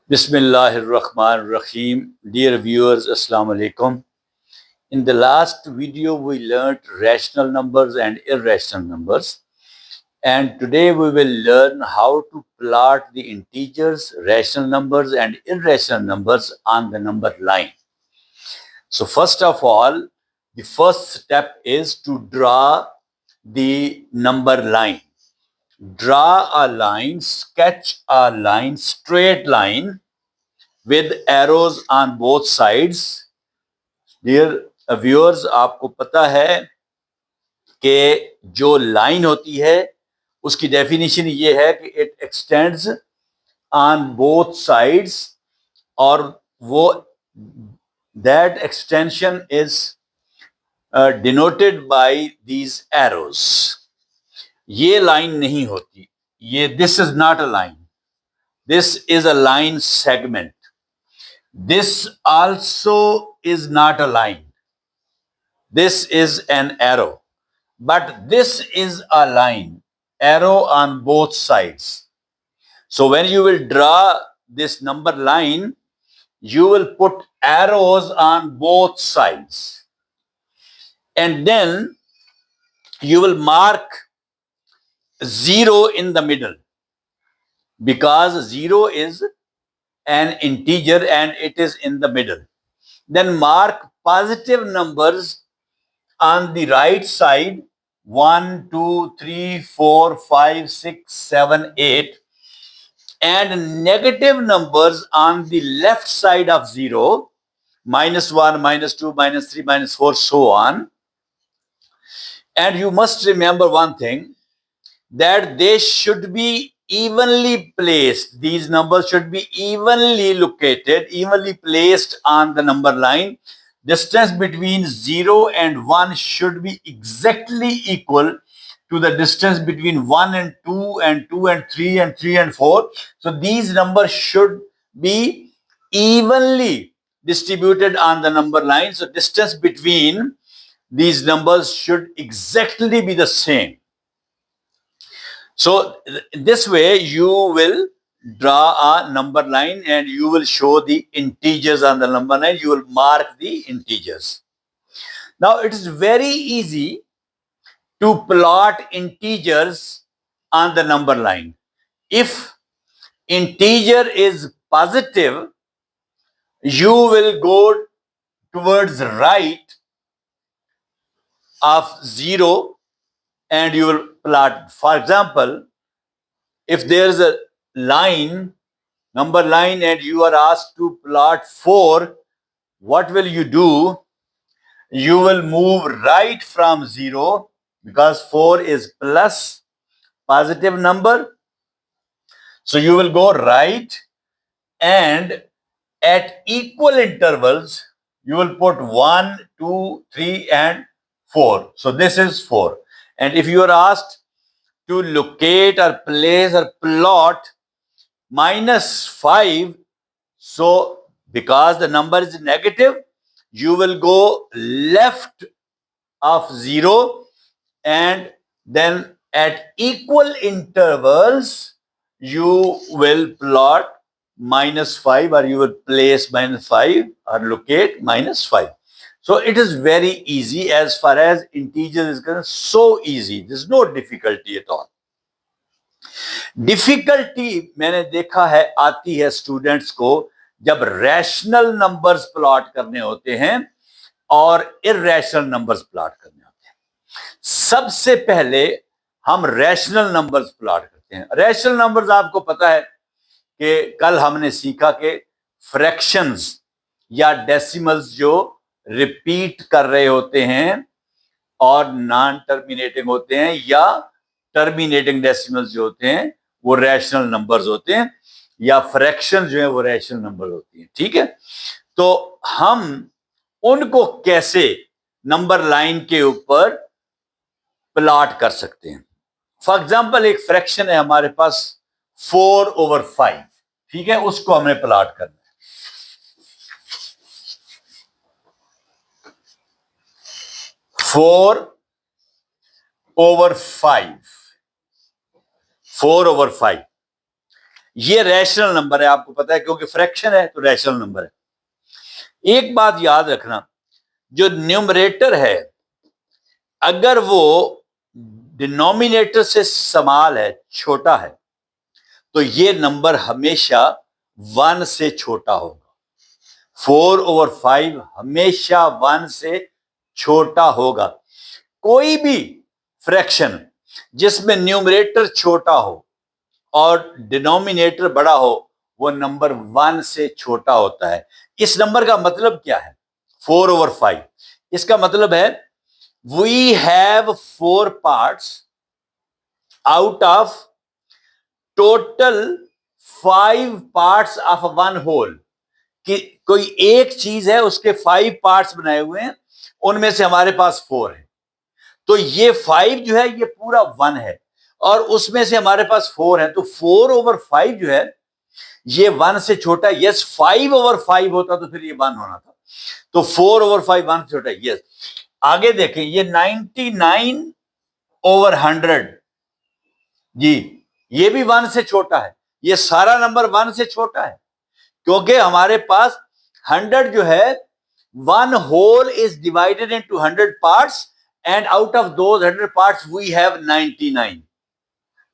Bismillahirrahmanirrahim. Dear viewers, Assalamu alaikum. In the last video, we learned rational numbers and irrational numbers. And today we will learn how to plot the integers, rational numbers, and irrational numbers on the number line. So, first of all, the first step is to draw the number line. Draw a line, sketch a line, straight line with arrows on both sides. Dear viewers, आपको पता है कि जो line होती है उसकी definition ये है कि it extends on both sides और वो that extension is denoted by these arrows. ये लाइन नहीं होती, ये this is not a line, this is a line segment. This also is not a line. This is an arrow. But this is a line, arrow on both sides. So when you will draw this number line, you will put arrows on both sides. And then you will mark 0 in the middle, because 0 is an integer and it is in the middle. Then mark positive numbers on the right side, 1, 2, 3, 4, 5, 6, 7, 8, and negative numbers on the left side of 0, -1, -2, -3, -4, so on. And you must remember one thing, that they should be evenly placed. These numbers should be evenly located, evenly placed on the number line. Distance between 0 and 1 should be exactly equal to the distance between 1 and 2 and 2 and 3 and 3 and 4. So these numbers should be evenly distributed on the number line. So distance between these numbers should exactly be the same. So this way you will draw a number line and you will show the integers on the number line. You will mark the integers. Now it is very easy to plot integers on the number line. If integer is positive, you will go towards right of 0 and you will plot. For example, if there is a line, number line, and you are asked to plot 4, what will you do? You will move right from 0, because 4 is plus positive number. So you will go right, and at equal intervals, you will put 1, 2, 3, and 4. So this is 4. And if you are asked to locate or place or plot -5, so because the number is negative, you will go left of 0, and then at equal intervals you will plot -5, or you will place -5 or locate -5. So it is very easy as far as integers is concerned. So easy, there's no difficulty at all. Difficulty मैंने देखा है आती है students को जब rational numbers plot करने होते हैं और इरैशनल नंबर्स प्लॉट करने होते हैं. सबसे पहले हम रैशनल नंबर्स प्लॉट करते हैं. रैशनल नंबर्स आपको पता है कि कल हमने सीखा कि फ्रैक्शंस या डेसिमल्स जो रिपीट कर रहे होते हैं और नॉन टर्मिनेटिंग होते हैं, या टर्मिनेटिंग डेसिमल्स जो होते हैं वो रैशनल नंबर्स होते हैं, या फ्रैक्शन जो है वो रैशनल नंबर होती है. ठीक है, तो हम उनको कैसे नंबर लाइन के ऊपर प्लॉट कर सकते हैं. फॉर एग्जाम्पल, एक फ्रैक्शन है हमारे पास 4/5. ठीक है, उसको हमें प्लॉट करना है. 4/5. ये रैशनल नंबर है, आपको पता है, क्योंकि फ्रैक्शन है तो रैशनल नंबर है। एक बात याद रखना, जो न्यूमरेटर है अगर वो डिनोमिनेटर से स्मॉल है, छोटा है, तो ये नंबर हमेशा 1 से छोटा होगा। 4/5 हमेशा 1 से छोटा होगा। कोई भी फ्रैक्शन जिसमें न्यूमरेटर छोटा हो और डिनोमिनेटर बड़ा हो, वो नंबर 1 से छोटा होता है। इस नंबर का मतलब क्या है? 4/5। इसका मतलब है we have 4 parts out of total 5 parts of one whole. कि कोई एक चीज है, उसके 5 पार्ट्स बनाए हुए हैं, उनमें से हमारे पास 4 है। तो ये 5 जो है ये पूरा 1 है और उसमें से हमारे पास 4 है, तो 4/5 जो है ये 1 से छोटा है। यस, 5/5 होता तो फिर ये 1 होना था, तो 4/5 1 से छोटा है। यस, आगे देखें, ये 99/100 जी, ये भी 1 से छोटा है। ये सारा नंबर 1 से छोटा है क्योंकि हमारे पास 100 जो है, 1 whole is divided into 100 parts and out of those 100 parts we have 99।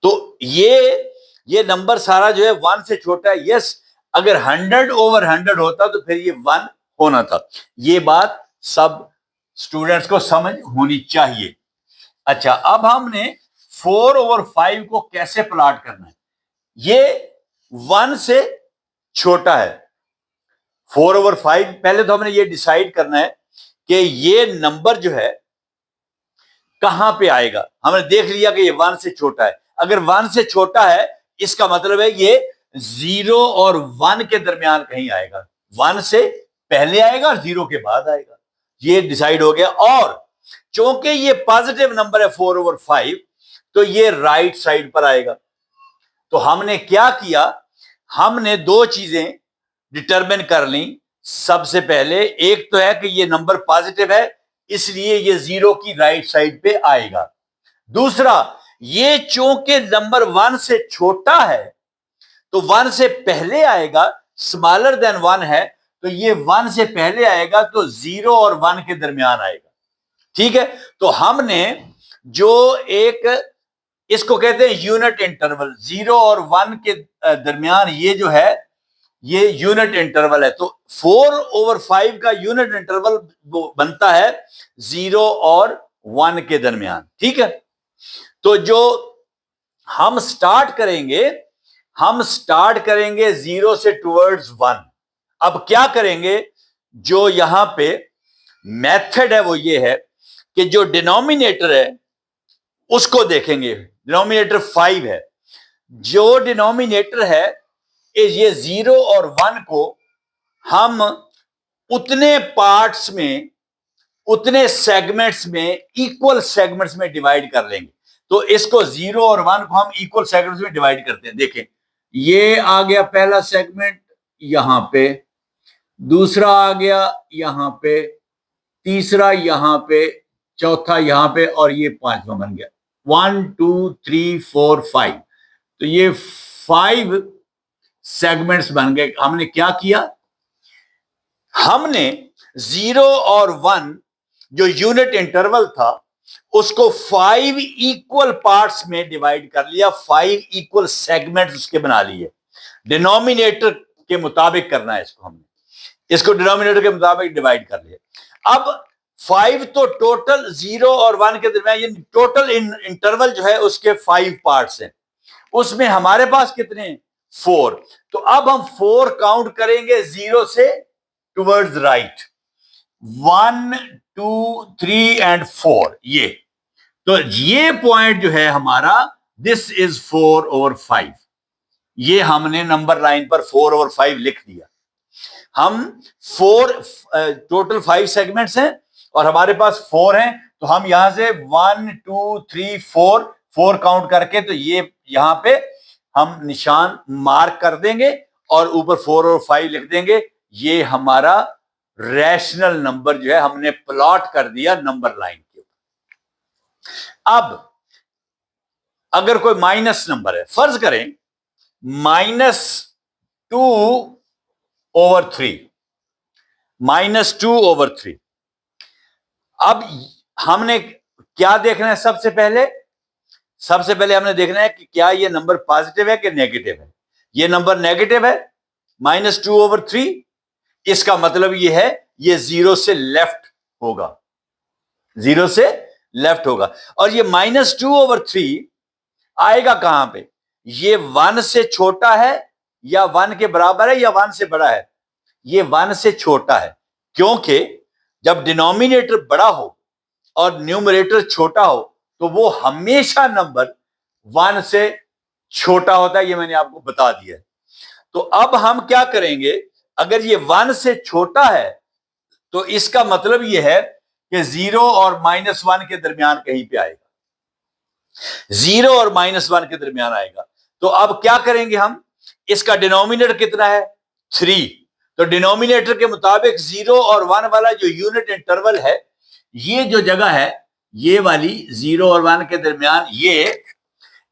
तो ये नंबर सारा जो है 1 से छोटा है। यस, अगर 100/100 होता तो फिर ये 1 होना था। ये बात सब स्टूडेंट्स को समझ होनी चाहिए। अच्छा, अब हमने 4/5 को कैसे प्लॉट करना है? ये 1 से छोटा है। 4/5, पहले तो हमने ये डिसाइड करना है कि ये नंबर जो है कहां पे आएगा। हमने देख लिया कि ये 1 से छोटा है। अगर 1 से छोटा है, इसका मतलब है ये 0 और 1 के दरमियान कहीं आएगा। 1 से पहले आएगा और 0 के बाद आएगा। ये डिसाइड हो गया। और चूंकि ये पॉजिटिव नंबर है 4/5, तो ये राइट साइड पर आएगा। तो हमने क्या किया, हमने 2 चीजें डिटरमिन कर ली। सबसे पहले एक तो है कि ये नंबर पॉजिटिव है, इसलिए ये 0 की राइट साइड पे आएगा। दूसरा, ये चूंकि नंबर 1 से छोटा है तो 1 से पहले आएगा, स्मॉलर देन 1 है, तो ये 1 से पहले आएगा, तो 0 और 1 के दरमियान आएगा। ठीक है, तो हमने जो एक, इसको कहते हैं यूनिट इंटरवल, 0 और 1 के दरमियान ये जो है ये यूनिट इंटरवल है। तो 4/5 का यूनिट इंटरवल बनता है 0 और 1 के दरमियान। ठीक है, तो जो हम स्टार्ट करेंगे 0 से टुवर्ड्स 1। अब क्या करेंगे, जो यहां पे मेथड है वो ये है कि जो डिनोमिनेटर है उसको देखेंगे। डिनोमिनेटर 5 है। जो डिनोमिनेटर है ये 0 और 1 को हम उतने पार्ट्स में, उतने सेगमेंट्स में, इक्वल सेगमेंट्स में डिवाइड कर लेंगे। तो इसको 0 और 1 को हम इक्वल सेगमेंट्स में डिवाइड करते हैं। देखें, ये आ गया पहला सेगमेंट यहां पे, दूसरा आ गया यहां पे, तीसरा यहां पे, चौथा यहां पे, और ये 5वां बन गया। 1 2 3 4 5। तो ये 5 सेगमेंट्स बन गए। हमने क्या किया, हमने 0 और 1 जो यूनिट इंटरवल था उसको 5 इक्वल पार्ट्स में डिवाइड कर लिया। 5 इक्वल सेगमेंट्स उसके बना लिए। डिनोमिनेटर के मुताबिक करना है इसको, हमने इसको डिनोमिनेटर के मुताबिक डिवाइड कर लिया। अब 5 तो टोटल 0 और 1 के दरमियान, ये टोटल इंटरवल जो है उसके 5 पार्ट्स हैं। उसमें हमारे पास कितने हैं? 4। तो अब हम 4 काउंट करेंगे 0 से टुवर्ड्स राइट। 1 2 3 एंड 4। ये तो ये पॉइंट जो है हमारा, दिस इज 4/5। ये हमने नंबर लाइन पर 4/5 लिख दिया। हम 4, टोटल 5 सेगमेंट्स हैं और हमारे पास 4 हैं, तो हम यहां से 1 2 3 4 काउंट करके, तो ये यहां पे हम निशान मार्क कर देंगे और ऊपर 4 और 5 लिख देंगे। ये हमारा रैशनल नंबर जो है हमने प्लॉट कर दिया नंबर लाइन के ऊपर। अब अगर कोई माइनस नंबर है, फर्ज करें -2/3, -2/3। अब हमने क्या देखना है? सबसे पहले हमने देखना है कि क्या ये नंबर पॉजिटिव है कि नेगेटिव है। ये नंबर नेगेटिव है, -2/3, इसका मतलब ये है ये जीरो से लेफ्ट होगा, जीरो से लेफ्ट होगा। और ये -2/3 आएगा कहां पे? ये 1 से छोटा है या 1 के बराबर है या 1 से बड़ा है? ये 1 से छोटा है, क्योंकि जब डिनोमिनेटर बड़ा हो और न्यूमरेटर छोटा हो तो वो हमेशा नंबर 1 से छोटा होता है। ये मैंने आपको बता दिया है। तो अब हम क्या करेंगे? अगर ये 1 से छोटा है तो इसका मतलब ये है कि 0 और -1 के दरमियान कहीं पे आएगा, 0 और -1 के दरमियान आएगा। तो अब क्या करेंगे हम? इसका डिनोमिनेटर कितना है? 3। तो डिनोमिनेटर के मुताबिक 0 और 1 वाला जो यूनिट इंटरवल है, ये जो जगह है, ये वाली 0 और 1 के दरमियान, ये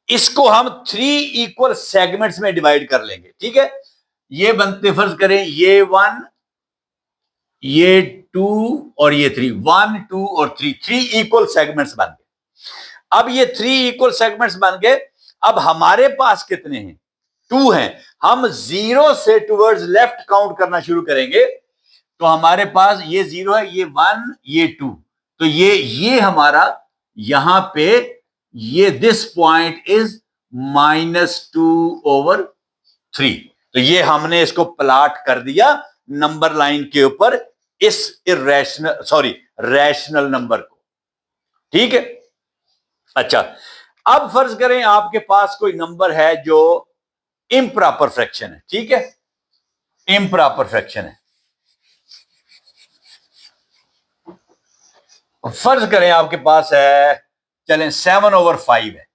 इसको हम 3 इक्वल सेगमेंट्स में डिवाइड कर लेंगे। ठीक है, ये बनते, फर्ज करें ये 1, ये 2 और ये 3, 1 2 और 3 इक्वल सेगमेंट्स बन गए। अब ये 3 इक्वल सेगमेंट्स बन गए। अब हमारे पास कितने हैं? 2 हैं। हम 0 से टुवर्ड्स लेफ्ट काउंट करना शुरू करेंगे तो हमारे पास ये 0 है, ये 1, ये 2। तो ये हमारा यहां पे ये दिस पॉइंट इज -2/3। तो ये हमने इसको प्लॉट कर दिया नंबर लाइन के ऊपर, इस रैशनल नंबर को। ठीक है, अच्छा। अब फर्ज करें आपके पास कोई नंबर है जो इम्प्रॉपर फ्रैक्शन है। ठीक है, इम्प्रॉपर फ्रैक्शन है। फर्ज करें आपके पास है, चलें 7/5 है।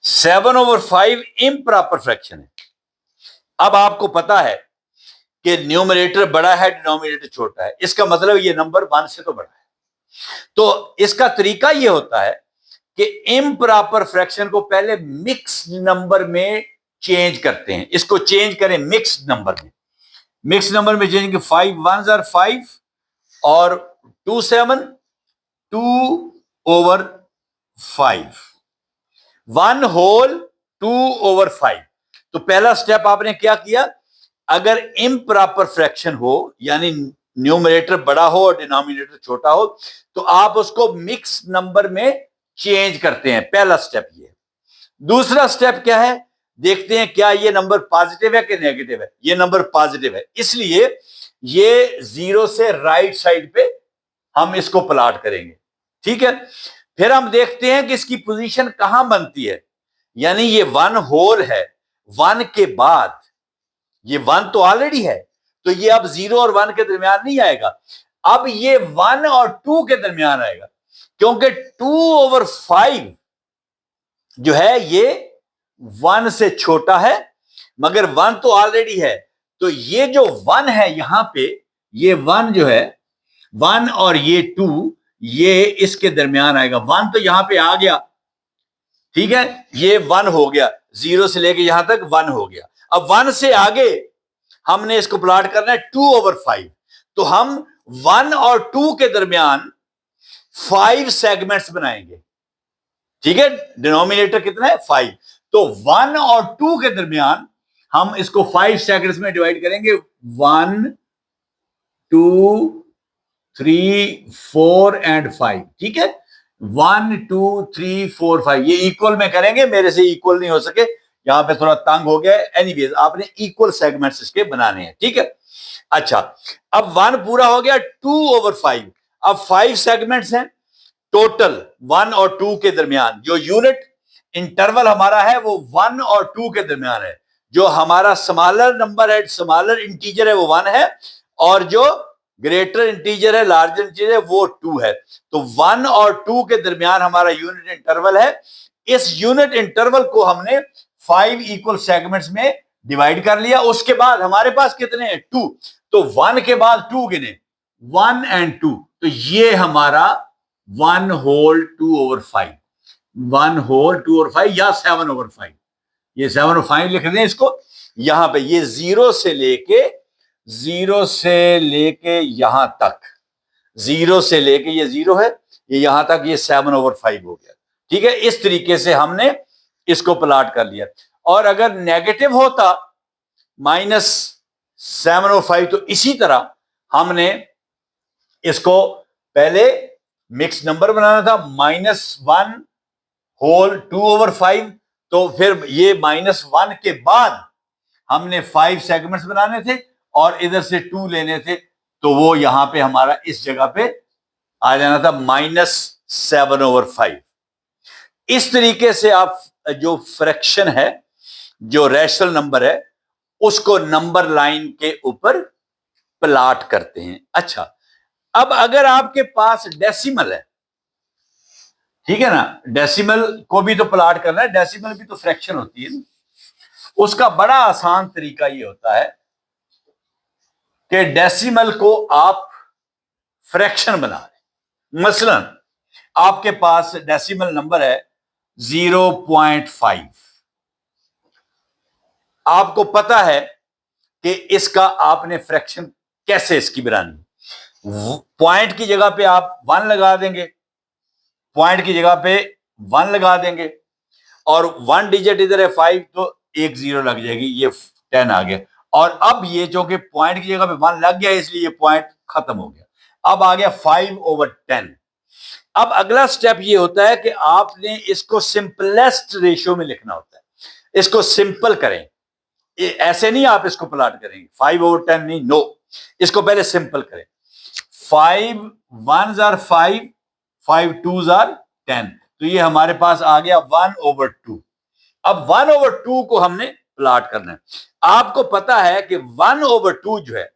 7/5 इम्प्रॉपर फ्रैक्शन है। अब आपको पता है कि न्यूमरेटर बड़ा है, डिनोमिनेटर छोटा है, इसका मतलब ये नंबर 1 से तो बड़ा है। तो इसका तरीका ये होता है कि इम्प्रॉपर फ्रैक्शन को पहले मिक्स्ड नंबर में चेंज करते हैं। इसको चेंज करें मिक्स्ड नंबर में। मिक्स्ड नंबर में चेंज 5 1s are 5 और 2 7 2/5, 1 होल 2/5। तो पहला स्टेप आपने क्या किया? अगर इम्प्रॉपर फ्रैक्शन हो, यानी न्यूमरेटर बड़ा हो और डिनोमिनेटर छोटा हो, तो आप उसको मिक्स नंबर में चेंज करते हैं। पहला स्टेप ये। दूसरा स्टेप क्या है? देखते हैं क्या ये नंबर पॉजिटिव है कि नेगेटिव है। ये नंबर पॉजिटिव है, इसलिए ये 0 से राइट साइड पे हम इसको प्लॉट करेंगे। ठीक है, फिर हम देखते हैं कि इसकी पोजीशन कहां बनती है। यानी ये 1 होल है, 1 के बाद ये 1 तो ऑलरेडी है, तो ये अब 0 और 1 के दरमियान नहीं आएगा। अब ये 1 और 2 के दरमियान आएगा, क्योंकि 2/5 जो है ये 1 से छोटा है, मगर 1 तो ऑलरेडी है। तो ये जो 1 है यहां पे, ये 1 जो है, 1 और ये 2, ये इसके दरमियान आएगा। 1 तो यहां पे आ गया, ठीक है, ये 1 हो गया, 0 से लेके यहां तक 1 हो गया। अब 1 से आगे हमने इसको प्लॉट करना है 2/5। तो हम 1 और 2 के दरमियान 5 सेगमेंट्स बनाएंगे। ठीक है, डिनोमिनेटर कितना है? 5। तो 1 और 2 के दरमियान हम इसको 5 सेगमेंट्स में डिवाइड करेंगे। 1 2 3 4 एंड 5। ठीक है, 1 2 3 4 5 ये इक्वल में करेंगे। मेरे से इक्वल नहीं हो सके, यहां पे थोड़ा तंग हो गया। एनीवेज, आपने इक्वल सेगमेंट्स इसके बनाने हैं। ठीक है, अच्छा। अब 1 पूरा हो गया, 2/5। अब 5 सेगमेंट्स हैं टोटल 1 और 2 के दरमियान। जो यूनिट इंटरवल हमारा है वो 1 और 2 के दरमियान है। जो हमारा स्मॉलर नंबर है, स्मॉलर इंटीजर है, वो 1 है, और जो ग्रेटर इंटीजर है, लार्जर इंटीजर है, वो 2 है। तो 1 और 2 के दरमियान हमारा यूनिट इंटरवल है। इस यूनिट इंटरवल को हमने 5 इक्वल सेगमेंट्स में डिवाइड कर लिया। उसके बाद हमारे पास कितने हैं? 2। तो 1 के बाद 2 गिने, 1 एंड 2। तो ये हमारा 1 होल 2/5, 1 होल 2/5 या 7/5। ये 705 लिख दें इसको। यहां पे ये जीरो से लेके यहां तक, जीरो से लेके ये जीरो है, ये यहां तक, ये 7/5 हो गया। ठीक है, इस तरीके से हमने इसको प्लाट कर लिया। और अगर नेगेटिव होता -7/5 तो इसी तरह हमने इसको पहले मिक्स नंबर बनाना था, -1 होल 2/5, तो फिर ये -1 के बाद हमने 5 सेगमेंट्स बनाने थे और इधर से 2 लेने थे, तो वो यहां पे हमारा इस जगह पे आ जाना था -7/5। इस तरीके से आप जो फ्रैक्शन है, जो रैशनल नंबर है, उसको नंबर लाइन के ऊपर प्लाट करते हैं। अच्छा, अब अगर आपके पास डेसिमल है, ठीक है ना, डेसिमल को भी तो प्लाट करना है, डेसिमल भी तो फ्रैक्शन होती है ना। उसका बड़ा आसान तरीका ये होता है कि डेसिमल को आप फ्रैक्शन बना लें। मसलन आपके पास डेसिमल नंबर है 0.5, आपको पता है कि इसका आपने फ्रैक्शन कैसे इसकी बनानी। पॉइंट की जगह पे आप 1 लगा देंगे, पॉइंट की जगह पे 1 लगा देंगे, और 1 डिजिट इधर है 5, तो एक 0 लग जाएगी, ये 10 आ गया। और अब ये जो कि पॉइंट की जगह पे 1 लग गया, इसलिए ये पॉइंट खत्म हो गया। अब आ गया 5/10। अब अगला स्टेप ये होता है कि आपने इसको सिंपलेस्ट रेशियो में लिखना होता है। इसको सिंपल करें, ऐसे नहीं आप इसको प्लाट करेंगे 5/10 नहीं, नो, इसको पहले सिंपल करें। 5 1s are 5, 5 2s are 10, तो ये हमारे पास आ गया 1/2। अब 1/2 को हमने प्लाट करना है। आपको पता है कि 1/2 जो है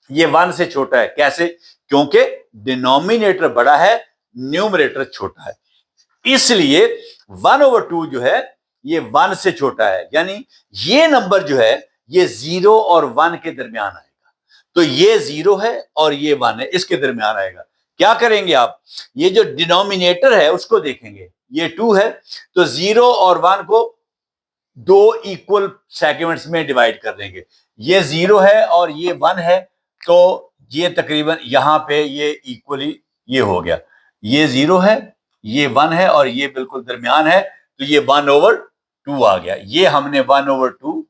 ये 1 से छोटा है। कैसे? क्योंकि डिनोमिनेटर बड़ा है, न्यूमरेटर छोटा है, इसलिए 1/2 जो है ये 1 से छोटा है। यानी ये नंबर जो है ये 0 और 1 के दरमियान आएगा। तो ये 0 है और ये 1 है, इसके दरमियान आएगा। क्या करेंगे आप? ये जो डिनोमिनेटर है उसको देखेंगे, ये 2 है, तो 0 और 1 को 2 इक्वल सेगमेंट्स में डिवाइड कर देंगे। ये 0 है और ये 1 है, तो ये तकरीबन यहां पे ये इक्वली ये हो गया। ये 0 है, ये 1 है और ये बिल्कुल दरमियान है, तो ये 1/2 आ गया। ये हमने 1/2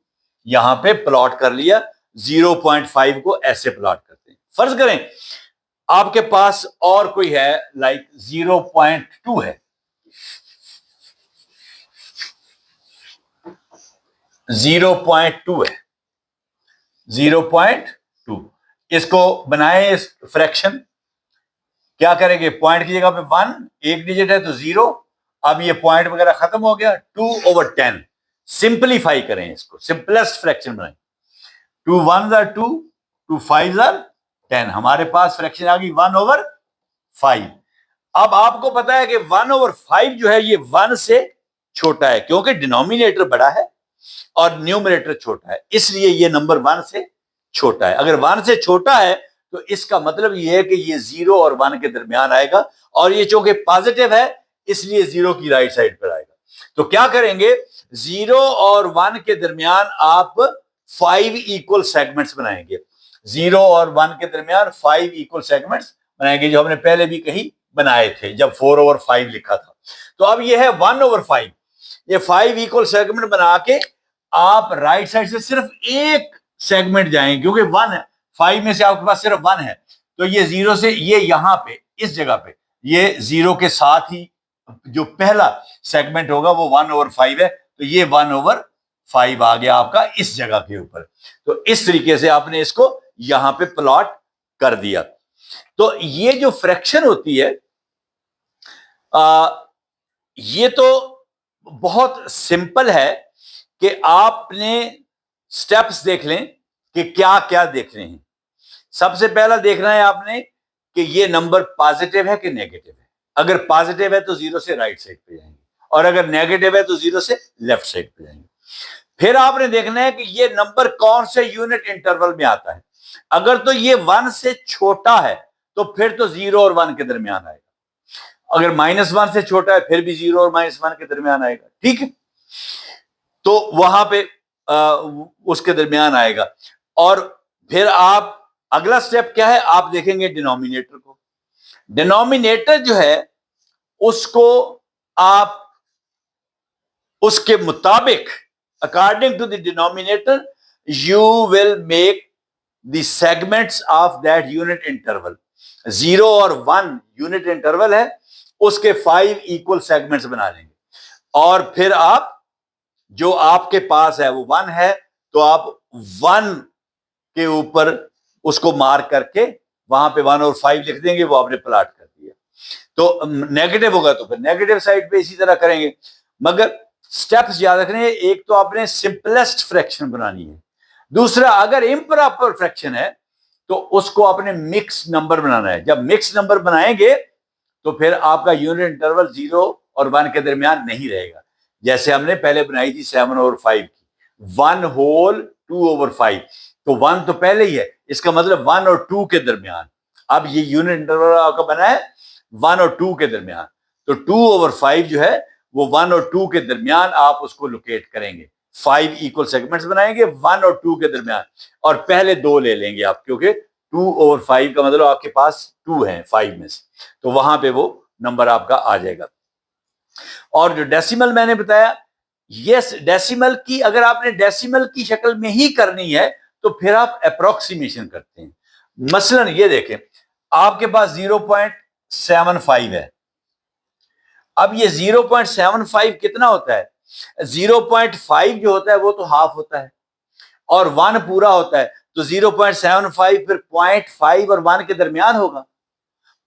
यहां पे प्लॉट कर लिया। 0.5 को ऐसे प्लॉट करते हैं। फर्ज करें आपके पास और कोई है, लाइक 0.2 है, 0.2 है, 0.2, इसको बनाए इस फ्रैक्शन। क्या करेंगे? पॉइंट की जगह पे 1, एक डिजिट है तो 0, अब ये पॉइंट वगैरह खत्म हो गया। 2/10 सिंपलीफाई करें, इसको सिंपलेस्ट फ्रैक्शन बनाएं। 2 1s are 2, 2 5s are 10, हमारे पास फ्रैक्शन आ गई 1/5। अब आपको पता है कि 1/5 जो है ये 1 से छोटा है, क्योंकि डिनोमिनेटर बड़ा है और न्यूमरेटर छोटा है, इसलिए ये नंबर 1 से छोटा है। अगर 1 से छोटा है तो इसका मतलब ये है कि ये 0 और 1 के दरमियान आएगा, और ये चूंकि पॉजिटिव है इसलिए 0 की राइट साइड पर आएगा। तो क्या करेंगे? 0 और 1 के दरमियान आप 5 इक्वल सेगमेंट्स बनाएंगे। 0 और 1 के दरमियान 5 इक्वल सेगमेंट्स बनाएंगे, जो हमने पहले भी कहीं बनाए थे जब 4/5 लिखा था। तो अब ये है 1/5। ये 5 इक्वल सेगमेंट बना के आप राइट साइड से सिर्फ एक सेगमेंट जाएंगे, क्योंकि 1 है, 5 में से आपके पास सिर्फ 1 है, तो ये 0 से ये यहां पे इस जगह पे ये 0 के साथ ही जो पहला सेगमेंट होगा वो 1/5 है, तो ये 1/5 आ गया आपका इस जगह के ऊपर। तो इस तरीके से आपने इसको यहां पे प्लॉट कर दिया। तो ये जो फ्रैक्शन होती है ये तो बहुत सिंपल है कि आपने स्टेप्स देख लें कि क्या क्या देख रहे हैं। सबसे पहला देखना है आपने कि ये नंबर पॉजिटिव है कि नेगेटिव है। अगर पॉजिटिव है तो 0 से राइट साइड पे जाएंगे, और अगर नेगेटिव है तो 0 से लेफ्ट साइड पे जाएंगे। फिर आपने देखना है कि ये नंबर कौन से यूनिट इंटरवल में आता है। अगर तो ये 1 से छोटा है तो फिर तो 0 और 1 के दरमियान आएगा। अगर -1 से छोटा है फिर भी 0 और -1 के दरमियान आएगा। ठीक है, तो वहां पे उसके दरमियान आएगा। और फिर आप अगला स्टेप क्या है, आप देखेंगे डिनोमिनेटर को। डिनोमिनेटर जो है उसको आप उसके मुताबिक, according to the denominator, you will make the segments of that unit interval. 0 और 1 यूनिट इंटरवल है, उसके 5 इक्वल सेगमेंट्स बना लेंगे। और फिर आप जो आपके पास है वो 1 है, तो आप 1 के ऊपर उसको मार्क करके वहां पे 1 और 5 लिख देंगे, वो आपने प्लॉट कर दिया। तो नेगेटिव होगा तो फिर नेगेटिव साइड पे इसी तरह करेंगे। मगर स्टेप्स याद रखने हैं, एक तो आपने सिंपलेस्ट फ्रैक्शन बनानी है, दूसरा अगर इम्प्रॉपर फ्रैक्शन है तो उसको आपने मिक्स नंबर बनाना है। जब मिक्स नंबर बनाएंगे तो फिर आपका यूनिट इंटरवल 0 और 1 के दरमियान नहीं रहेगा। जैसे हमने पहले बनाई थी 7 और 5 की, 1 होल 2 ओवर 5, तो 1 तो पहले ही है, इसका मतलब 1 और 2 के दरमियान। अब ये यूनिट इंटरवल आपका बना है 1 और 2 के दरमियान, तो 2 ओवर 5 जो है वो 1 और 2 के दरमियान आप उसको लोकेट करेंगे। 5 इक्वल सेगमेंट्स बनाएंगे 1 और 2 के दरमियान, और पहले 2 ले लेंगे आप, क्योंकि 2 ओवर 5 का मतलब आपके पास 2 है 5 में से, तो वहां पे वो नंबर आपका आ जाएगा। और जो डेसिमल मैंने बताया, यस, डेसिमल की अगर आपने डेसिमल की शक्ल में ही करनी है तो फिर आप अप्रोक्सीमेशन करते हैं। मसलन ये देखें, आपके पास 0.75 है। अब ये 0.75 कितना होता है? 0.5 जो होता है वो तो हाफ होता है, और 1 पूरा होता है, तो 0.75 फिर 0.5 और 1 के दरमियान होगा।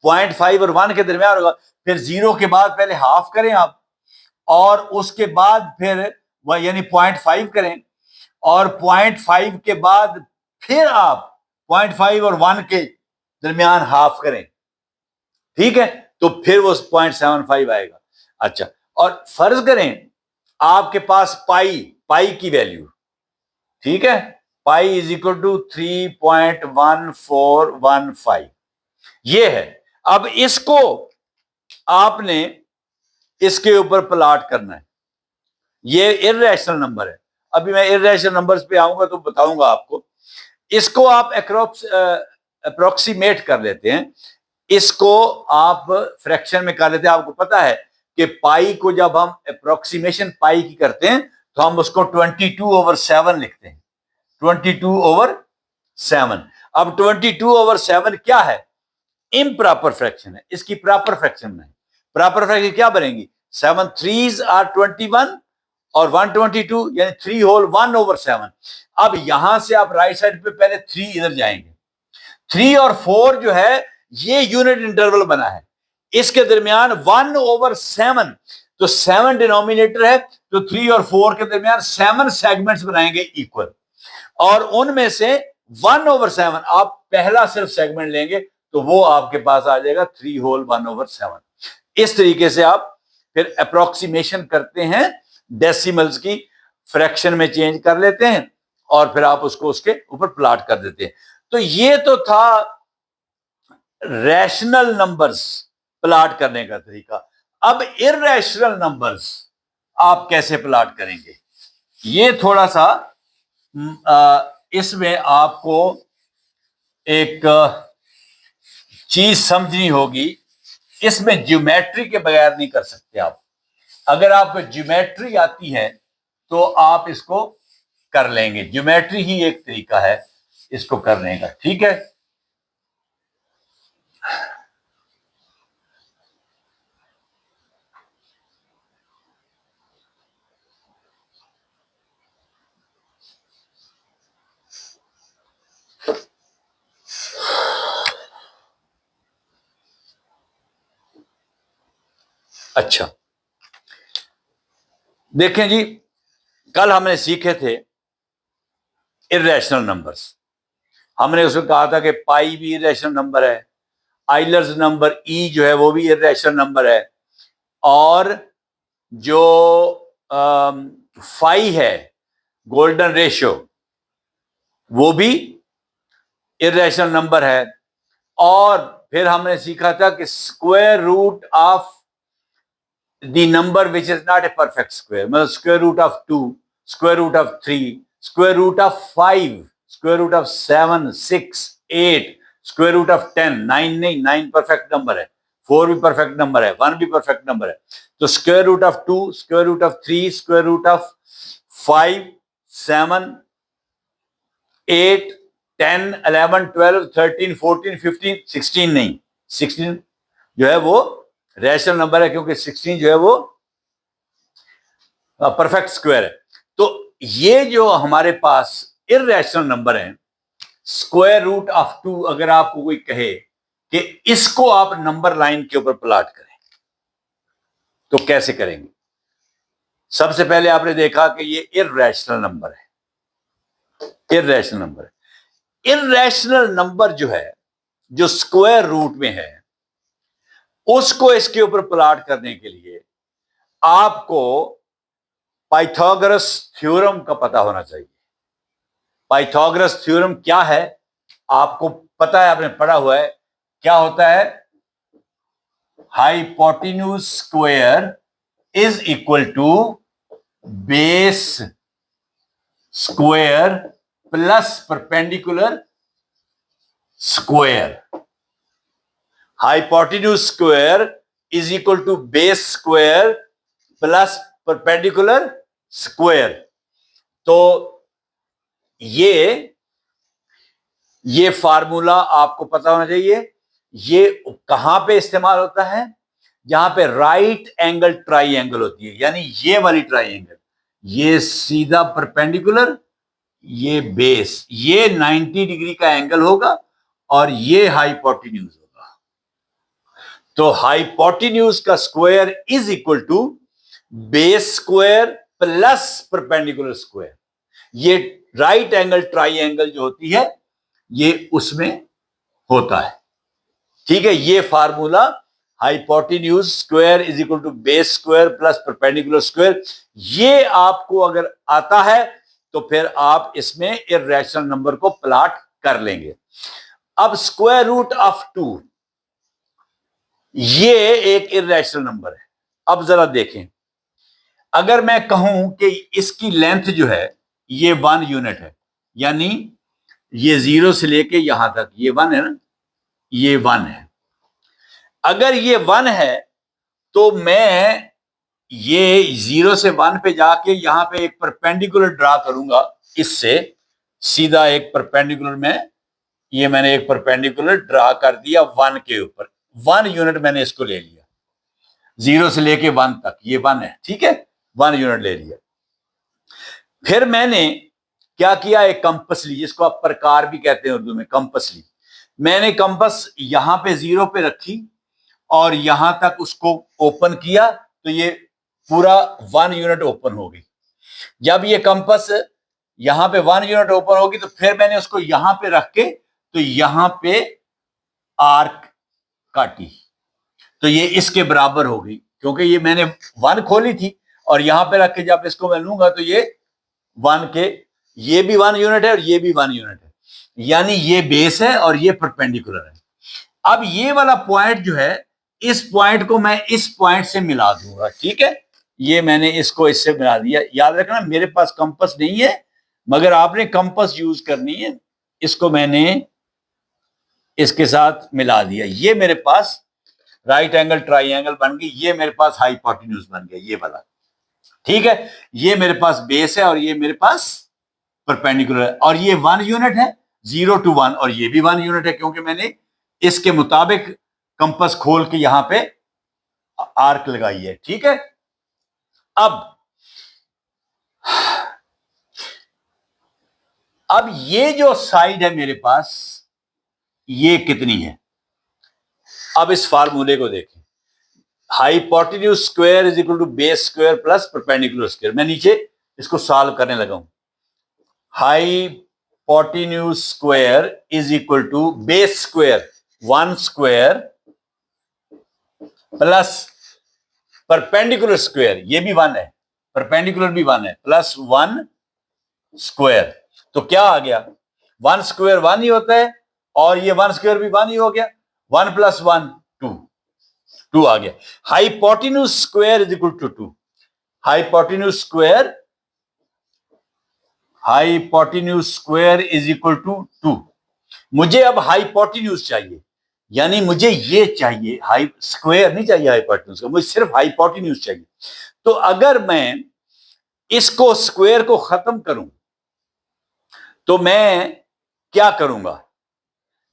0.5 और 1 के दरमियान होगा। फिर 0 के बाद पहले हाफ करें आप, और उसके बाद फिर यानी 0.5 करें, और 0.5 के बाद फिर आप 0.5 और 1 के दरमियान हाफ करें, ठीक है, तो फिर वो 0.75 आएगा। अच्छा, और फर्ज करें आपके पास पाई की वैल्यू, ठीक है, पाई इज इक्वल टू 3.1415, ये है। अब इसको आपने इसके ऊपर प्लॉट करना है। ये इर्रेशनल नंबर है, अभी मैं इर्रेशनल नंबर्स पे आऊंगा तो बताऊंगा आपको। इसको आप अप्रोक्सीमेट कर लेते हैं, इसको आप फ्रैक्शन में कर लेते हैं। आपको पता है कि पाई को जब हम अप्रोक्सीमेशन पाई की करते हैं तो हम उसको 22/7 लिखते हैं, 22/7। अब 22/7 क्या है? इम्प्रॉपर फ्रैक्शन है, इसकी प्रॉपर फ्रैक्शन में प्रॉपर फ्रैक्शन क्या बनेगी? 7 3s आर 21 और 122, यानी 3 होल 1/7। अब यहां से आप राइट साइड पे पहले 3 इधर जाएंगे, 3 और 4 जो है ये यूनिट इंटरवल बना है, इसके दरमियान 1/7, तो 7 डिनोमिनेटर है, तो 3 और 4 के दरमियान 7 सेगमेंट्स बनाएंगे इक्वल, और उनमें से 1/7 आप पहला सिर्फ सेगमेंट लेंगे, तो वो आपके पास आ जाएगा 3 होल 1/7। इस तरीके से आप फिर अप्रोक्सीमेशन करते हैं, डेसिमल्स की फ्रैक्शन में चेंज कर लेते हैं, और फिर आप उसको उसके ऊपर प्लॉट कर देते हैं। तो ये तो था रैशनल नंबर्स प्लॉट करने का तरीका। अब इर्रेशनल नंबर्स आप कैसे प्लॉट करेंगे, ये थोड़ा सा इसमें आपको एक चीज समझनी होगी। इसमें ज्योमेट्री के बगैर नहीं कर सकते आप। अगर आपको ज्योमेट्री आती है तो आप इसको कर लेंगे, ज्योमेट्री ही एक तरीका है इसको करने का, ठीक है। अच्छा, देखें जी, कल हमने सीखे थे इर्रेशनल नंबर्स। हमने उसमें कहा था कि पाई भी इर्रेशनल नंबर है, आइलर्स नंबर ई जो है वो भी इर्रेशनल नंबर है, और जो फाई है, गोल्डन रेशियो, वो भी इर्रेशनल नंबर है। और फिर हमने सीखा था कि square root of the number which is not a perfect square, मतलब square root of 2, square root of 3, square root of 5, square root of 7, 6, 8, square root of 10, 9 नहीं, 9 परफेक्ट नंबर है, 4 भी परफेक्ट नंबर है, 1 भी परफेक्ट नंबर है, तो square root of 2, square root of 3, square root of 5, 7, 8, 10, 11, 12, 13, 14, 15, 16 नहीं, 16 जो है वो रैशनल नंबर है, क्योंकि 16 जो है वो परफेक्ट स्क्वायर है। तो ये जो हमारे पास इररेशनल नंबर है, स्क्वायर रूट ऑफ 2, अगर आपको कोई कहे कि इसको आप नंबर लाइन के ऊपर प्लॉट करें, तो कैसे करेंगे? सबसे पहले आपने देखा कि ये इररेशनल नंबर है, इररेशनल नंबर है। इररेशनल नंबर जो है, जो स्क्वायर रूट में है, उसको इसके ऊपर प्लॉट करने के लिए आपको पाइथागोरस थ्योरम का पता होना चाहिए। पाइथागोरस थ्योरम क्या है आपको पता है, आपने पढ़ा हुआ है। क्या होता है? Hypotenuse square is equal to base square plus perpendicular square. Hypotenuse square is equal to base square plus perpendicular square. तो ये फार्मूला आपको पता होना चाहिए। ये कहां पे इस्तेमाल होता है? जहां पे राइट एंगल ट्राइंगल होती है, यानी ये वाली ट्राइंगल, ये सीधा परपेंडिकुलर, ये बेस, ये 90 डिग्री का एंगल होगा और ये हाइपोटेन्यूज होगा। तो हाइपोटेन्यूज का square is equal to base square plus perpendicular square. ये राइट एंगल ट्राइंगल जो होती है, ये उसमें होता है। ठीक है, ये formula hypotenuse square is equal to base square plus perpendicular square, ये आपको अगर आता है तो फिर आप इसमें इररेशनल नंबर को प्लॉट कर लेंगे। अब स्क्वायर रूट ऑफ 2, ये एक इररेशनल नंबर है। अब जरा देखें, अगर मैं कहूं कि इसकी लेंथ जो है ये 1 यूनिट है, यानी ये 0 से लेके यहां तक ये 1 है ना, ये 1 है। अगर ये 1 है तो मैं ये 0 से 1 पे जाके यहां पे एक परपेंडिकुलर ड्रा करूंगा, इससे सीधा एक परपेंडिकुलर में, ये मैंने एक परपेंडिकुलर ड्रा कर दिया 1 के ऊपर। 1 यूनिट मैंने इसको ले लिया, 0 से लेके 1 तक, ये 1 है, ठीक है, 1 यूनिट ले लिया। फिर मैंने क्या किया? एक कंपस ली, जिसको आप प्रकार भी कहते हैं उर्दू में, कंपस ली। मैंने कंपस यहां पे 0 पे रखी और यहां तक उसको ओपन किया, तो ये पूरा 1 यूनिट ओपन हो गई। जब ये कंपस यहां पे 1 यूनिट ओपन होगी, तो फिर मैंने उसको यहां पे रख के, तो यहां पे आर्क काटी, तो ये इसके बराबर हो गई, क्योंकि ये मैंने 1 खोली थी और यहां पे रख के जब इसको मैं लूंगा तो ये 1 के, ये भी 1 यूनिट है और ये भी 1 यूनिट है, यानी ये बेस है और ये परपेंडिकुलर है। अब ये वाला पॉइंट जो है, इस पॉइंट को मैं इस पॉइंट से मिला दूंगा, ठीक है, ये मैंने इसको इससे मिला दिया। याद रखना मेरे पास कंपास नहीं है, मगर आपने कंपास यूज करनी है। इसको मैंने इसके साथ मिला दिया, ये मेरे पास राइट एंगल ट्राइंगल बन गई, ये मेरे पास हाइपोटेन्यूज बन गया, ये वाला, ठीक है। ये मेरे पास बेस है और ये मेरे पास परपेंडिकुलर है, और ये 1 यूनिट है, 0 to 1, और ये भी 1 यूनिट है, क्योंकि मैंने इसके मुताबिक कंपास खोल के यहां पे आर्क लगाई है, ठीक है। अब ये जो साइड है मेरे पास, ये कितनी है? अब इस फार्मूले को देखें, hypotenuse square is equal to base square plus perpendicular square. मैं नीचे इसको सॉल्व करने लगा हूं। Hypotenuse square is equal to base square 1 square plus perpendicular square, ये भी 1 है, परपेंडिकुलर भी 1 है, प्लस 1 स्क्वायर। तो क्या आ गया? 1 स्क्वायर 1 ही होता है, और ये 1 स्क्वायर भी 1 ही हो गया। 1 प्लस 1 2 आ गया। Hypotenuse square is equal to 2। Hypotenuse square hypotenuse square is equal to 2। मुझे अब हाइपोटेन्यूज चाहिए, यानी मुझे ये चाहिए, हाई स्क्वायर नहीं चाहिए हाइपोटेन्यूज का, मुझे सिर्फ हाइपोटेन्यूज चाहिए। तो अगर मैं इसको स्क्वायर को खत्म करूं तो मैं क्या करूंगा,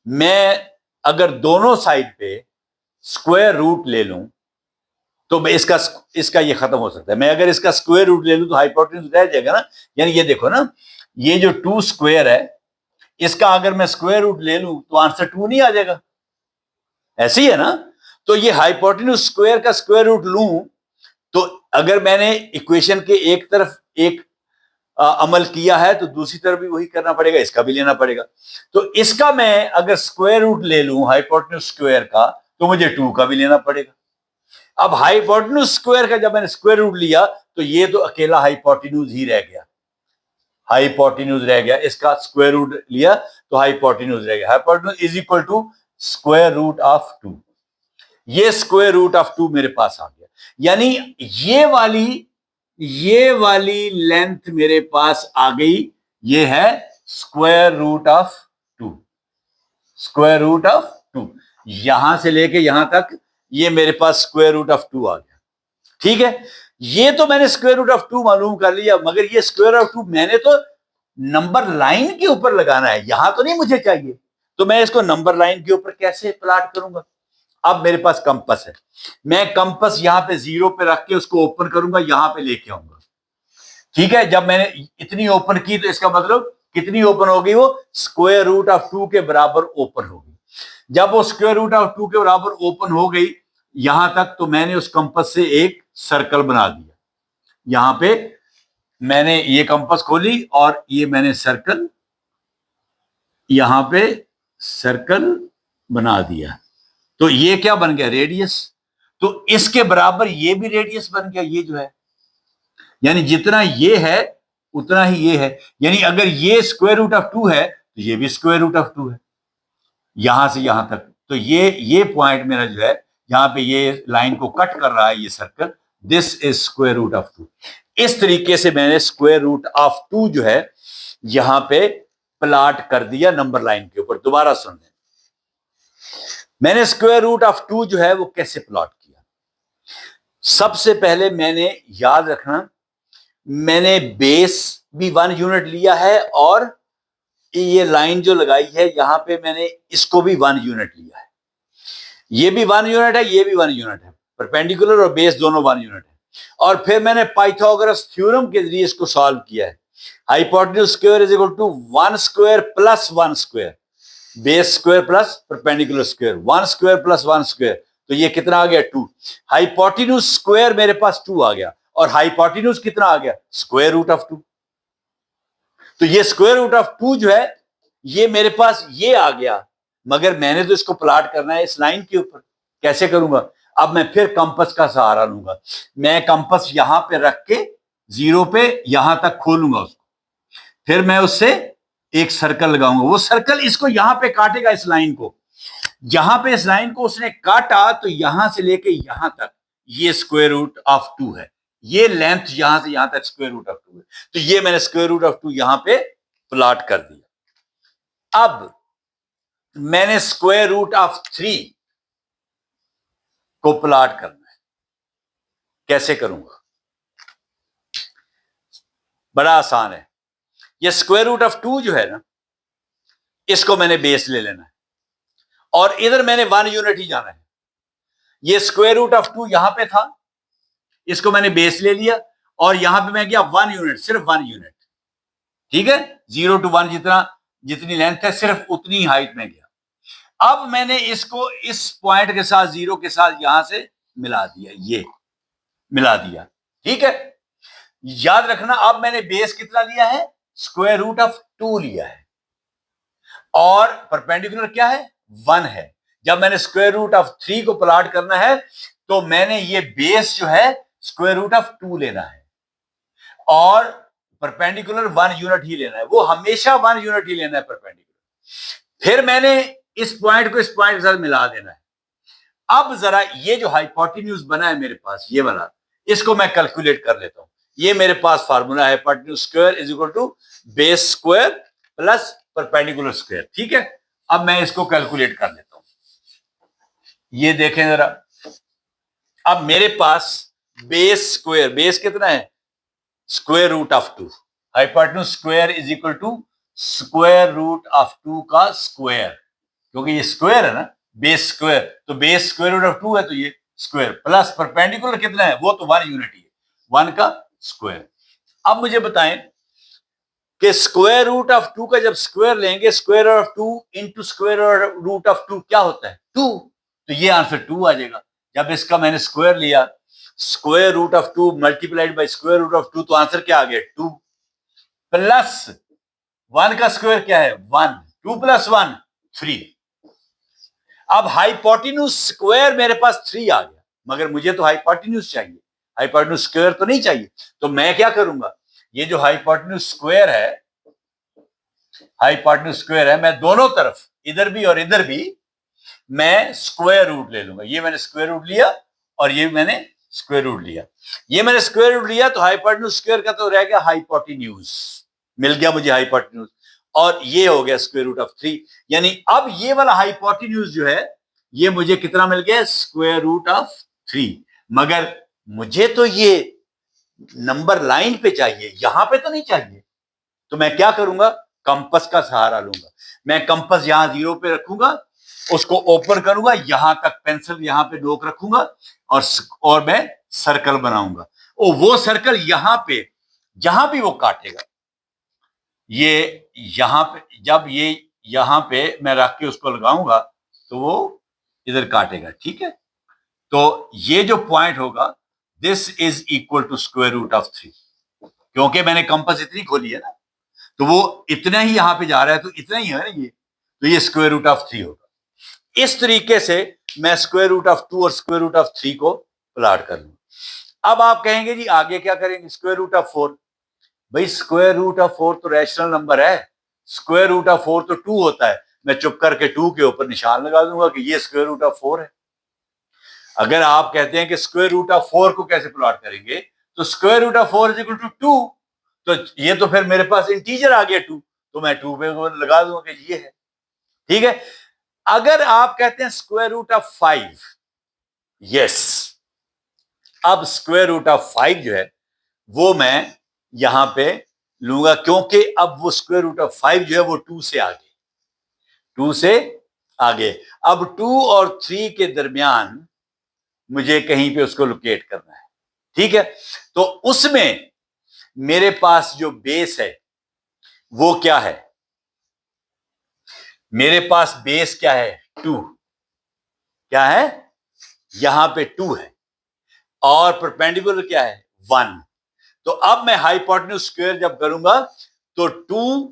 मैं अगर दोनों साइड पे स्क्वायर रूट ले लूं तो मैं इसका ये खत्म हो सकता है। मैं अगर इसका स्क्वायर रूट ले लूं तो हाइपोटेन्यूज रह जाएगा ना। यानी ये देखो ना, ये जो 2 स्क्वायर है, इसका अगर मैं स्क्वायर रूट ले लूं तो आंसर 2 नहीं आ जाएगा, ऐसे ही है ना। तो ये हाइपोटेन्यूज स्क्वायर का स्क्वायर रूट लूं तो अगर मैंने इक्वेशन के एक तरफ एक अमल किया है तो दूसरी तरफ भी वही करना पड़ेगा, इसका भी लेना पड़ेगा। तो इसका मैं अगर स्क्वायर रूट ले लूं हाइपोटेन्यूज स्क्वायर का तो मुझे 2 का भी लेना पड़ेगा। अब हाइपोटेन्यूज स्क्वायर का जब मैंने स्क्वायर रूट लिया तो ये तो अकेला हाइपोटेन्यूज ही रह गया, हाइपोटेन्यूज रह गया, इसका स्क्वायर रूट लिया तो हाइपोटेन्यूज रह गया। Hypotenuse is equal to square root of 2। ये स्क्वायर रूट ऑफ 2 मेरे पास आ गया, यानी ये वाली लेंथ मेरे पास आ गई। ये है square root of 2, square root of 2, यहां से लेके यहां तक ये मेरे पास स्क्वायर रूट ऑफ 2 आ गया। ठीक है, ये तो मैंने स्क्वायर रूट ऑफ 2 मालूम कर लिया, मगर ये स्क्वायर ऑफ 2 मैंने तो नंबर लाइन के ऊपर लगाना है, यहां तो नहीं मुझे चाहिए। तो मैं इसको नंबर लाइन के ऊपर कैसे प्लॉट करूंगा। अब मेरे पास कंपस है, मैं कंपस यहां पे 0 पे रख के उसको ओपन करूंगा, यहां पे लेके आऊंगा। ठीक है, जब मैंने इतनी ओपन की तो इसका मतलब कितनी ओपन होगी, वो स्क्वायर रूट ऑफ 2 के बराबर ओपन होगी। जब वो स्क्वायर रूट ऑफ 2 के बराबर ओपन हो गई यहां तक, तो मैंने उस कंपस से एक सर्कल बना दिया। यहां पे मैंने ये कंपस खोली और ये मैंने सर्कल, यहां पे सर्कल बना दिया। तो ये क्या बन गया, रेडियस। तो इसके बराबर ये भी रेडियस बन गया, ये जो है, यानी जितना ये है उतना ही ये है। यानी अगर ये स्क्वायर रूट ऑफ 2 है तो ये भी स्क्वायर रूट ऑफ 2 है, यहां से यहां तक। तो ये पॉइंट मेरा जो है, यहां पे ये लाइन को कट कर रहा है ये circle, this is square root of 2। इस तरीके से मैंने स्क्वायर रूट ऑफ 2 जो है यहां पे प्लॉट कर दिया नंबर लाइन के ऊपर। दोबारा सुन लें, मैंने स्क्वायर रूट ऑफ 2 जो है वो कैसे प्लॉट किया। सबसे पहले मैंने याद रखना, मैंने बेस भी 1 यूनिट लिया है और ये लाइन जो लगाई है यहां पे मैंने इसको भी 1 यूनिट लिया है। ये भी 1 यूनिट है, ये भी 1 यूनिट है, परपेंडिकुलर और बेस दोनों 1 यूनिट है। और फिर मैंने पाइथागोरस थ्योरम के जरिए इसको सॉल्व किया है। Hypotenuse square is equal to 1 square plus 1 square, base square plus perpendicular square, 1 square plus 1 square. तो ये कितना आ गया, 2। हाइपोटेन्यूज स्क्वायर मेरे पास 2 आ गया, और हाइपोटेन्यूज कितना आ गया, स्क्वायर रूट ऑफ 2। तो ये स्क्वायर रूट ऑफ 2 जो है ये मेरे पास ये आ गया, मगर मैंने तो इसको प्लॉट करना है इस लाइन के ऊपर। कैसे करूंगा, अब मैं फिर कंपस का सहारा लूंगा। मैं कंपस यहां पे रख के 0 पे यहां तक खोलूंगा उसको, फिर मैं उससे एक सर्कल लगाऊंगा। वो सर्कल इसको यहां पे काटेगा, इस लाइन को। यहां पे इस लाइन को उसने काटा तो यहां से लेके यहां तक ये स्क्वायर रूट ऑफ 2 है। ये लेंथ यहां से यहां तक स्क्वायर रूट ऑफ 2 है। तो ये मैंने स्क्वायर रूट ऑफ 2 यहां पे प्लॉट कर दिया। अब मैंने स्क्वायर रूट ऑफ 3 को प्लॉट करना है। कैसे करूंगा, बड़ा आसान है। ये स्क्वायर रूट ऑफ 2 जो है ना, इसको मैंने बेस ले लेना है और इधर मैंने 1 यूनिट ही जाना है। ये स्क्वायर रूट ऑफ 2 यहां पे था, इसको मैंने बेस ले लिया और यहां पे मैं गया 1 यूनिट, सिर्फ 1 यूनिट। ठीक है, 0 to 1 जितनी लेंथ है सिर्फ उतनी हाइट में गया। अब मैंने इसको इस पॉइंट के साथ 0 के साथ यहां से मिला दिया, ये मिला दिया। ठीक है, याद रखना, अब मैंने बेस कितना लिया है, स्क्वायर रूट ऑफ 2 लिया है, और परपेंडिकुलर क्या है, 1 है। जब मैंने स्क्वायर रूट ऑफ 3 को प्लॉट करना है तो मैंने ये बेस जो है स्क्वायर रूट ऑफ 2 लेना है और परपेंडिकुलर 1 यूनिट ही लेना है। वो हमेशा 1 यूनिट ही लेना है परपेंडिकुलर। फिर मैंने इस पॉइंट को इस पॉइंट के साथ मिला देना है। अब जरा ये जो हाइपोटेन्यूज बना है मेरे पास, ये वाला, इसको मैं कैलकुलेट कर लेता हूं। ये मेरे पास फार्मूला है, hypotenuse square is equal to base square plus perpendicular square. ठीक है, अब मैं इसको कैलकुलेट कर लेता हूं। ये देखें जरा, अब मेरे पास बेस स्क्वायर, बेस कितना है, square root of 2, hypotenuse square is equal to square root of 2 का स्क्वायर, क्योंकि ये स्क्वायर है ना, बेस स्क्वायर, तो बेस स्क्वायर रूट ऑफ 2 है, तो ये स्क्वायर प्लस परपेंडिकुलर कितना है, वो तो 1 यूनिट ही है, 1 का स्क्वायर। अब मुझे बताएं कि स्क्वायर रूट ऑफ 2 का जब स्क्वायर लेंगे, square of 2 into square root of 2 क्या होता है, 2, तो ये आंसर 2 आ जाएगा। जब इसका मैंने स्क्वायर लिया, square root of 2 multiplied by square root of 2, तो आंसर क्या आ गया, 2 प्लस 1 का स्क्वायर क्या है, 1, 2 प्लस 1 3। अब हाइपोटेन्यूज स्क्वायर मेरे पास 3 आ गया, मगर मुझे तो हाइपोटेन्यूज चाहिए, हाइपोटेन्यूज स्क्वायर तो नहीं चाहिए। तो मैं क्या करूंगा, ये जो हाइपोटेन्यूज स्क्वायर है, हाइपोटेन्यूज स्क्वायर है, मैं दोनों तरफ इधर भी और इधर भी मैं स्क्वायर रूट ले लूंगा। ये मैंने स्क्वायर रूट लिया और ये मैंने स्क्वायर रूट लिया, ये मैंने स्क्वायर रूट लिया, तो हाइपोटेन्यूज स्क्वायर का तो रह गया हाइपोटेन्यूज, मिल गया मुझे हाइपोटेन्यूज, और ये हो गया स्क्वायर रूट ऑफ 3। यानी अब ये वाला हाइपोटेन्यूज जो है, ये मुझे कितना मिल गया, स्क्वायर रूट ऑफ 3। मगर मुझे तो ये नंबर लाइन पे चाहिए, यहां पे तो नहीं चाहिए। तो मैं क्या करूंगा, कंपास का सहारा लूंगा। मैं कंपास यहां 0 पे रखूंगा, उसको ओपन करूंगा, यहां तक पेंसिल यहां पे नोक रखूंगा, और मैं सर्कल बनाऊंगा। और वो सर्कल यहां पे जहां भी वो काटेगा, ये यहां पे, जब ये यहां पे मैं रख के उसको लगाऊंगा, तो वो इधर काटेगा। ठीक है, तो ये जो पॉइंट होगा, this is equal to square root of 3, क्योंकि मैंने कंपास इतनी खोली है ना, तो वो इतना ही यहां पे जा रहा है, तो इतना ही है ना ये, तो ये स्क्वायर रूट ऑफ 3 होगा। इस तरीके से मैं स्क्वायर रूट ऑफ 2 और स्क्वायर रूट ऑफ 3 को प्लॉट कर लूंगा। अब आप कहेंगे जी आगे क्या करेंगे, स्क्वायर रूट ऑफ 4। भाई स्क्वायर रूट ऑफ 4 तो रैशनल नंबर है, स्क्वायर रूट ऑफ 4 तो 2 होता है। मैं चुप करके 2 के ऊपर निशान लगा दूंगा कि ये स्क्वायर रूट ऑफ 4 है। अगर आप कहते हैं कि स्क्वायर रूट ऑफ 4 को कैसे प्लॉट करेंगे, तो square root of 4 is equal to 2, तो ये तो फिर मेरे पास इंटीजर आ गया 2, तो मैं 2 पे लगा दूंगा कि ये है। ठीक है, अगर आप कहते हैं स्क्वायर रूट ऑफ 5, यस, अब स्क्वायर रूट ऑफ 5 जो है वो मैं यहां पे लूंगा, क्योंकि अब वो स्क्वायर रूट ऑफ 5 जो है वो 2 से आगे, 2 से आगे। अब 2 और 3 के दरमियान मुझे कहीं पे उसको लोकेट करना है। ठीक है, तो उसमें मेरे पास जो बेस है वो क्या है, मेरे पास बेस क्या है, 2, क्या है, यहां पे 2 है, और परपेंडिकुलर क्या है, 1। तो अब मैं हाइपोटेन्यूज स्क्वायर जब करूंगा, तो 2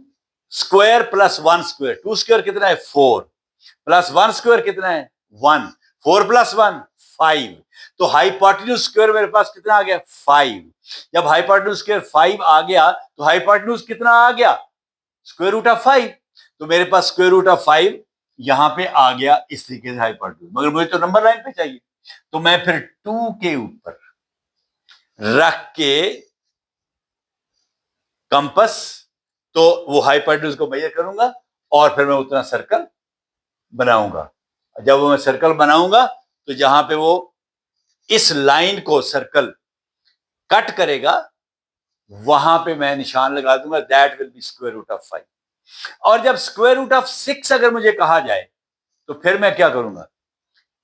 स्क्वायर प्लस 1 स्क्वायर, 2 स्क्वायर कितना है, 4, प्लस 1 स्क्वायर कितना है, 1, 4 प्लस 1 5। तो हाइपोटेन्यूज स्क्वायर मेरे पास कितना आ गया, 5। जब हाइपोटेन्यूज स्क्वायर 5 आ गया, तो हाइपोटेन्यूज कितना आ गया, स्क्वायर रूट ऑफ 5। तो मेरे पास स्क्वायर रूट ऑफ 5 यहां पे आ गया इस तरीके से हाइपोटेन्यूज, मगर मुझे तो नंबर लाइन पे चाहिए। तो मैं फिर 2 के ऊपर रख के कंपास, तो वो हाइपोटेन्यूज को मेजर करूंगा, और फिर मैं उतना सर्कल बनाऊंगा। जब वो मैं सर्कल बनाऊंगा, तो जहां पे वो इस लाइन को सर्कल कट करेगा, वहां पे मैं निशान लगा दूंगा, that will be square root of 5। और जब स्क्वायर रूट ऑफ 6 अगर मुझे कहा जाए, तो फिर मैं क्या करूंगा,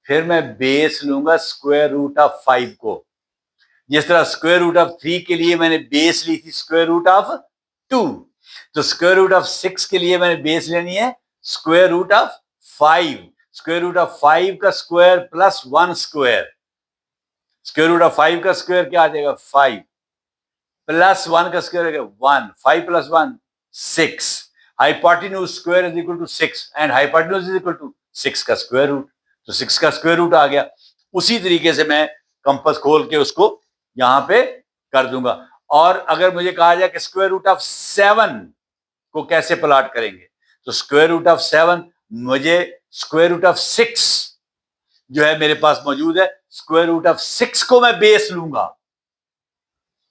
फिर मैं बेस लूंगा स्क्वायर रूट ऑफ 5 को। जिस तरह स्क्वायर रूट ऑफ 3 के लिए मैंने बेस ली थी स्क्वायर रूट ऑफ 2, तो स्क्वायर रूट ऑफ 6 के लिए मैंने बेस लेनी है square root of 5। Square root of 5 का square plus 1 square, square root of 5 का स्क्वायर क्या आ जाएगा, 5, प्लस 1 का स्क्वायर है 1, 5 plus 1 6। Hypotenuse square is equal to 6 and hypotenuse is equal to 6 का स्क्वायर रूट, तो 6 का स्क्वायर रूट आ गया। उसी तरीके से मैं कंपास खोल के उसको यहां पे कर दूंगा। और अगर मुझे कहा जाए कि स्क्वायर रूट ऑफ 7 को कैसे प्लॉट करेंगे, तो स्क्वायर रूट ऑफ 7 मुझे स्क्वायर रूट ऑफ 6 जो है मेरे पास मौजूद है, स्क्वायर रूट ऑफ 6 को मैं बेस लूंगा।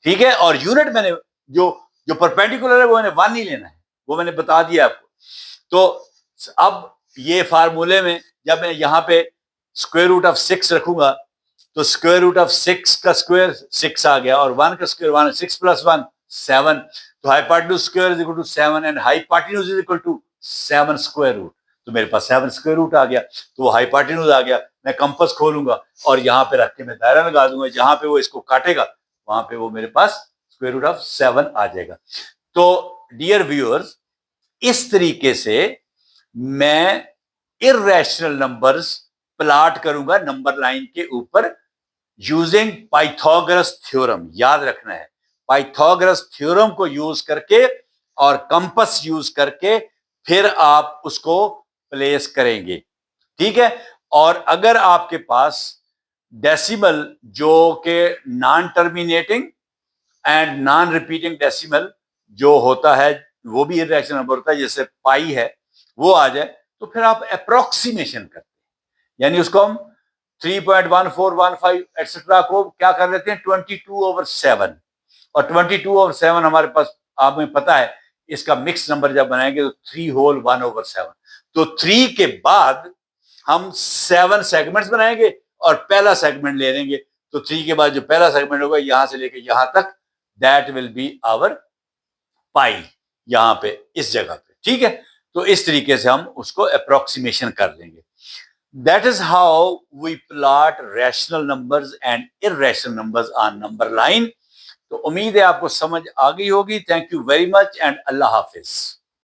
ठीक है, और यूनिट मैंने जो जो परपेंडिकुलर है वो मैंने 1 ही लेना है, वो मैंने बता दिया आपको। तो अब ये फार्मूले में जब मैं यहाँ पे स्क्वायर रूट ऑफ 6 रखूंगा तो स्क्वायर रूट ऑफ 6 का स्क्वायर 6 आ गया और 1 का स्क्वायर 1, 6 प्लस 1 7, तो hypotenuse square is equal to 7 and hypotenuse is equal to 7 square root. तो मेरे पास 7 स्क्वायर रूट आ गया, तो वो हाइपोटेन्यूज आ गया। मैं कंपास खोलूंगा और यहाँ पे रख के मैं दायरा लगा दूंगा, जहां पे वो इसको काटेगा वहां पे वो मेरे पास स्क्वायर रूट ऑफ 7 आ जाएगा। तो डियर व्यूअर्स, इस तरीके से मैं इर्रेशनल नंबर्स प्लॉट करूंगा नंबर लाइन के ऊपर यूजिंग पाइथागोरस थ्योरम। याद रखना है, पाइथागोरस थ्योरम को यूज करके और कंपास यूज करके फिर आप उसको प्लेस करेंगे, ठीक है। और अगर आपके पास डेसिमल जो के non terminating and non repeating decimal जो होता है वो भी इर्रेशनल नंबर होता है, जैसे पाई है, वो आ जाए तो फिर आप अप्रोक्सीमेशन करते हैं, यानी उसको हम 3.1415 एटसेट्रा को क्या कर लेते हैं 22/7, और 22/7 हमारे पास आपको पता है इसका मिक्स नंबर जब बनाएंगे तो 3 होल 1/7, तो 3 के बाद हम 7 सेगमेंट्स बनाएंगे और पहला सेगमेंट ले लेंगे, तो 3 के बाद जो पहला सेगमेंट होगा यहां से लेके यहां तक, दैट विल बी आवर पाई, यहां पे इस जगह पे, ठीक है। तो इस तरीके से हम उसको अप्रोक्सीमेशन कर लेंगे। That is how we plot rational numbers and irrational numbers on number line. तो उम्मीद है आपको समझ आ गई होगी। Thank you very much and अल्लाह हाफिज।